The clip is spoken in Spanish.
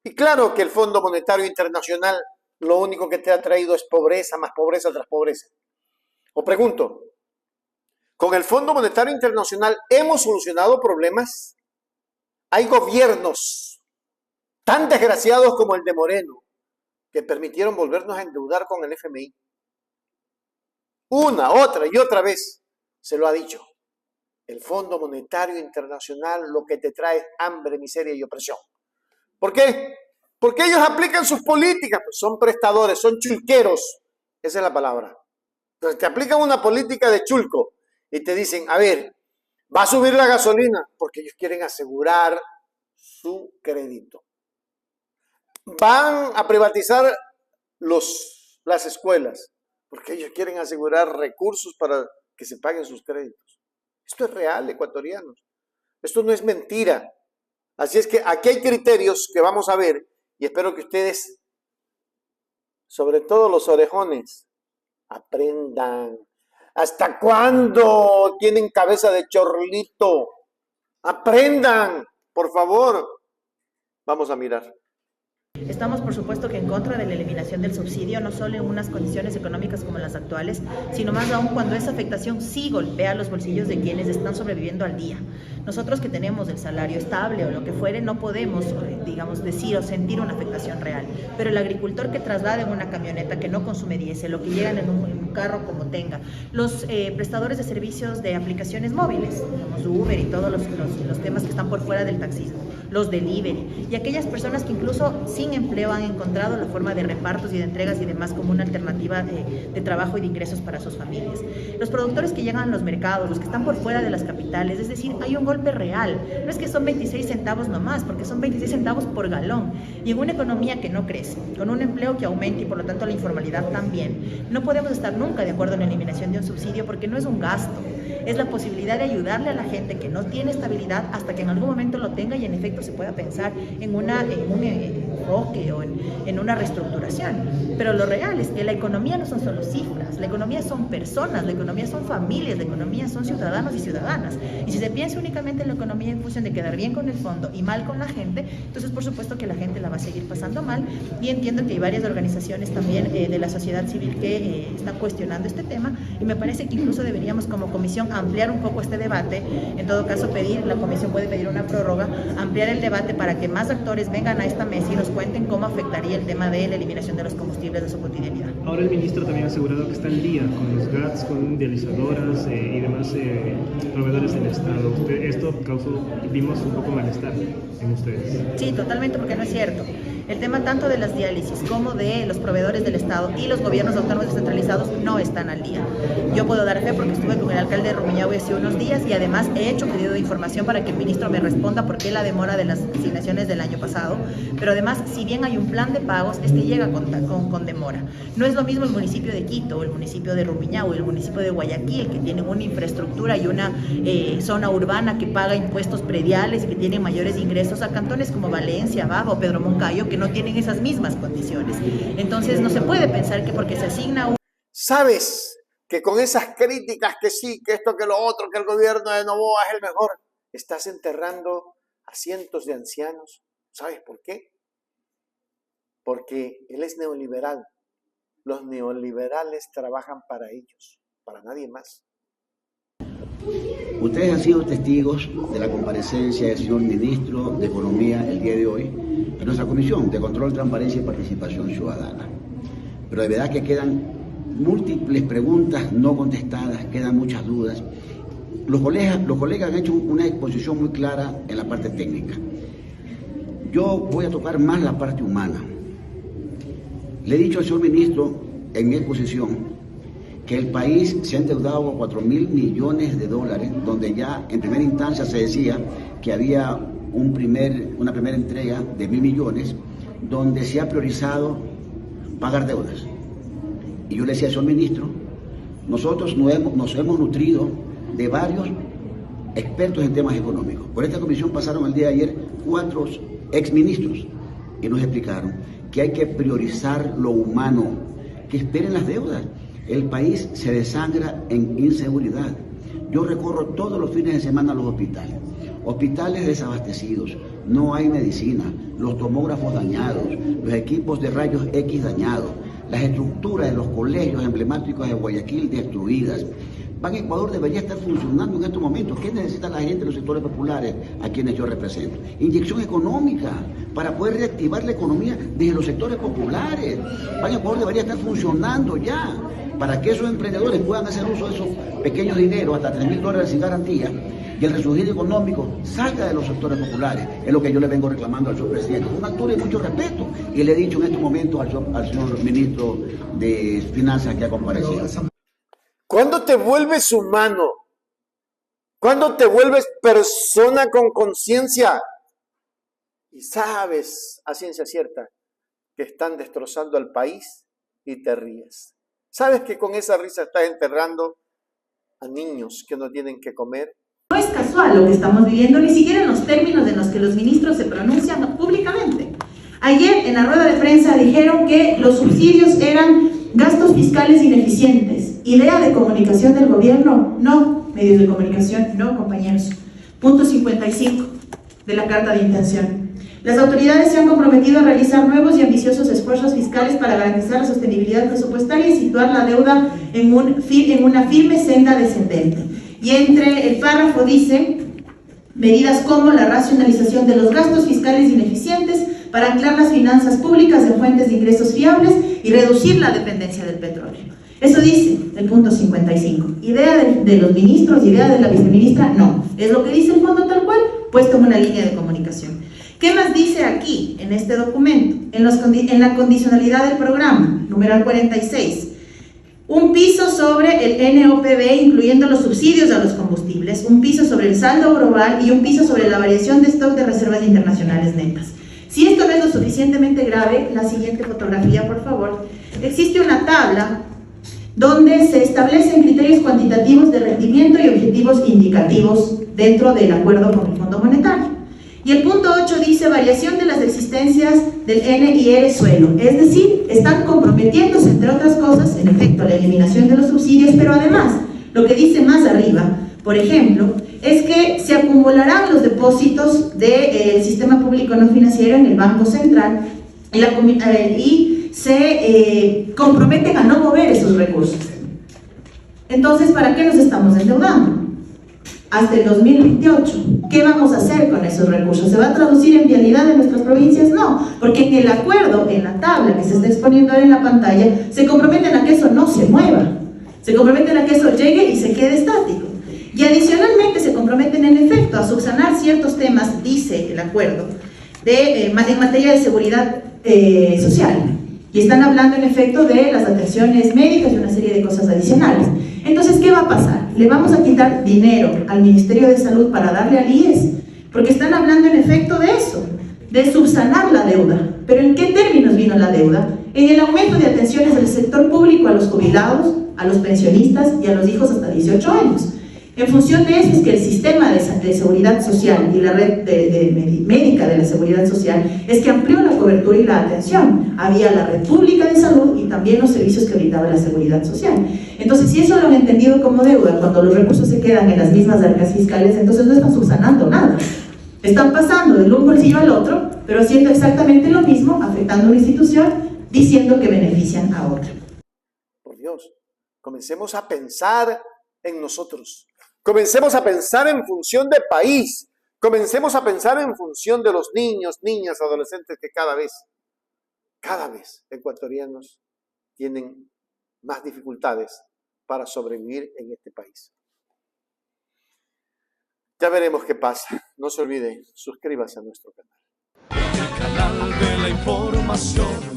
Y claro que el Fondo Monetario Internacional lo único que te ha traído es pobreza, más pobreza tras pobreza. Os pregunto, ¿con el Fondo Monetario Internacional hemos solucionado problemas? Hay gobiernos tan desgraciados como el de Moreno que permitieron volvernos a endeudar con el FMI. Una, otra y otra vez se lo ha dicho. El Fondo Monetario Internacional lo que te trae es hambre, miseria y opresión. ¿Por qué? Porque ellos aplican sus políticas, pues son prestadores, son chulqueros. Esa es la palabra. Entonces te aplican una política de chulco y te dicen, a ver, va a subir la gasolina porque ellos quieren asegurar su crédito. Van a privatizar las escuelas porque ellos quieren asegurar recursos para que se paguen sus créditos. Esto es real, ecuatorianos. Esto no es mentira. Así es que aquí hay criterios que vamos a ver y espero que ustedes, sobre todo los orejones, aprendan. ¿Hasta cuándo tienen cabeza de chorlito? Aprendan, por favor. Vamos a mirar. Estamos, por supuesto, que en contra de la eliminación del subsidio, no solo en unas condiciones económicas como las actuales, sino más aún cuando esa afectación sí golpea los bolsillos de quienes están sobreviviendo al día. Nosotros que tenemos el salario estable o lo que fuere, no podemos, digamos, decir o sentir una afectación real. Pero el agricultor que traslada en una camioneta, que no consume diésel, o que llegan en un carro como tenga, los prestadores de servicios de aplicaciones móviles, como Uber y todos los temas que están por fuera del taxismo, los delivery, y aquellas personas que incluso sin empleo han encontrado la forma de repartos y de entregas y demás como una alternativa de trabajo y de ingresos para sus familias. Los productores que llegan a los mercados, los que están por fuera de las capitales, es decir, hay un golpe real. No es que son 26 centavos nomás, porque son 26 centavos por galón. Y en una economía que no crece, con un empleo que aumenta y por lo tanto la informalidad también, no podemos estar nunca de acuerdo en la eliminación de un subsidio porque no es un gasto. Es la posibilidad de ayudarle a la gente que no tiene estabilidad hasta que en algún momento lo tenga y en efecto se pueda pensar en un enfoque o en una reestructuración. Pero lo real es que la economía no son solo cifras, la economía son personas, la economía son familias, la economía son ciudadanos y ciudadanas. Y si se piensa únicamente en la economía en función de quedar bien con el fondo y mal con la gente, entonces por supuesto que la gente la va a seguir pasando mal. Y entiendo que hay varias organizaciones también de la sociedad civil que están cuestionando este tema y me parece que incluso deberíamos como comisión ampliar un poco este debate, en todo caso la comisión puede pedir una prórroga, ampliar el debate para que más actores vengan a esta mesa y nos cuenten cómo afectaría el tema de la eliminación de los combustibles de su cotidianidad. Ahora el ministro también ha asegurado que está al día con los GATS, con dializadoras y demás proveedores del Estado. Esto causó, vimos un poco malestar en ustedes. Sí, totalmente, porque no es cierto. El tema tanto de las diálisis como de los proveedores del Estado y los gobiernos autónomos descentralizados no están al día. Yo puedo dar fe porque estuve con el alcalde de Rumiñahui hace unos días y además he hecho pedido de información para que el ministro me responda por qué la demora de las asignaciones del año pasado. Pero además, si bien hay un plan de pagos, este llega con demora. No es lo mismo el municipio de Quito, el municipio de Rumiñahui, el municipio de Guayaquil, que tienen una infraestructura y una zona urbana que paga impuestos prediales y que tienen mayores ingresos, a cantones como Valencia, Baja o Pedro Moncayo, que no tienen esas mismas condiciones. Entonces no se puede pensar que porque se asigna ¿Sabes que con esas críticas que sí, que esto, que lo otro, que el gobierno de Noboa es el mejor, estás enterrando a cientos de ancianos? ¿Sabes por qué? Porque él es neoliberal. Los neoliberales trabajan para ellos, para nadie más. Ustedes han sido testigos de la comparecencia del señor ministro de Economía el día de hoy en nuestra Comisión de Control, Transparencia y Participación Ciudadana. Pero de verdad que quedan múltiples preguntas no contestadas, quedan muchas dudas. Los colegas han hecho una exposición muy clara en la parte técnica. Yo voy a tocar más la parte humana. Le he dicho al señor ministro en mi exposición que el país se ha endeudado a 4.000 millones de dólares, donde ya en primera instancia se decía que había una primera entrega de 1.000 millones, donde se ha priorizado pagar deudas. Y yo le decía al señor ministro, nosotros nos hemos nutrido de varios expertos en temas económicos. Por esta comisión pasaron el día de ayer 4 exministros y nos explicaron que hay que priorizar lo humano, que esperen las deudas. El país se desangra en inseguridad. Yo recorro todos los fines de semana a los hospitales desabastecidos, no hay medicina, los tomógrafos dañados, los equipos de rayos X dañados, las estructuras de los colegios emblemáticos de Guayaquil destruidas. Ban Ecuador debería estar funcionando en estos momentos. ¿Qué necesita la gente de los sectores populares a quienes yo represento? Inyección económica para poder reactivar la economía desde los sectores populares. Ban Ecuador debería estar funcionando ya para que esos emprendedores puedan hacer uso de esos pequeños dineros, hasta $3.000 sin garantía, y el resurgir económico salga de los sectores populares. Es lo que yo le vengo reclamando al señor presidente, con una altura y mucho respeto, y le he dicho en este momento al señor ministro de Finanzas que ha comparecido. ¿Cuándo te vuelves humano? ¿Cuándo te vuelves persona con conciencia? Y sabes a ciencia cierta que están destrozando al país y te ríes. Sabes que con esa risa estás enterrando a niños que no tienen que comer. No es casual lo que estamos viviendo, ni siquiera en los términos en los que los ministros se pronuncian públicamente. Ayer en la rueda de prensa dijeron que los subsidios eran gastos fiscales ineficientes. ¿Idea de comunicación del gobierno? No. Medios de comunicación, no, compañeros. Punto 55 de la Carta de Intención. Las autoridades se han comprometido a realizar nuevos y ambiciosos esfuerzos fiscales para garantizar la sostenibilidad presupuestaria y situar la deuda en una firme senda descendente. Y entre el párrafo dice, medidas como la racionalización de los gastos fiscales ineficientes para anclar las finanzas públicas en fuentes de ingresos fiables y reducir la dependencia del petróleo. Eso dice el punto 55. ¿Idea de los ministros, idea de la viceministra? No. Es lo que dice el fondo tal cual, puesto en una línea de comunicación. ¿Qué más dice aquí, en este documento? En la condicionalidad del programa, numeral 46. Un piso sobre el NOPB, incluyendo los subsidios a los combustibles, un piso sobre el saldo global y un piso sobre la variación de stock de reservas internacionales netas. Si esto no es lo suficientemente grave, la siguiente fotografía, por favor. Existe una tabla donde se establecen criterios cuantitativos de rendimiento y objetivos indicativos dentro del acuerdo con el Fondo Monetario. Y el punto 8 dice variación de las existencias del N y R suelo, es decir, están comprometiéndose, entre otras cosas, en efecto, a la eliminación de los subsidios, pero además, lo que dice más arriba, por ejemplo, es que se acumularán los depósitos del sistema público no financiero en el Banco Central y se comprometen a no mover esos recursos. Entonces, ¿para qué nos estamos endeudando? Hasta el 2028. ¿Qué vamos a hacer con esos recursos? ¿Se va a traducir en vialidad en nuestras provincias? No, porque en el acuerdo, en la tabla que se está exponiendo ahora en la pantalla, se comprometen a que eso no se mueva, se comprometen a que eso llegue y se quede estático. Y adicionalmente se comprometen en efecto a subsanar ciertos temas, dice el acuerdo, en materia de seguridad social. Y están hablando en efecto de las atenciones médicas y una serie de cosas adicionales. Entonces, ¿qué va a pasar? ¿Le vamos a quitar dinero al Ministerio de Salud para darle al IES? Porque están hablando en efecto de eso, de subsanar la deuda. ¿Pero en qué términos vino la deuda? En el aumento de atenciones del sector público a los jubilados, a los pensionistas y a los hijos hasta 18 años. En función de eso es que el sistema de seguridad social y la red médica de la seguridad social es que amplió la cobertura y la atención. Había la red pública de salud y también los servicios que brindaba la seguridad social. Entonces, si eso lo han entendido como deuda, cuando los recursos se quedan en las mismas arcas fiscales, entonces no están subsanando nada. Están pasando de un bolsillo al otro, pero haciendo exactamente lo mismo, afectando a una institución, diciendo que benefician a otra. Por Dios, comencemos a pensar en nosotros. Comencemos a pensar en función de país. Comencemos a pensar en función de los niños, niñas, adolescentes que cada vez ecuatorianos tienen más dificultades para sobrevivir en este país. Ya veremos qué pasa. No se olvide, suscríbase a nuestro canal. El canal de la información.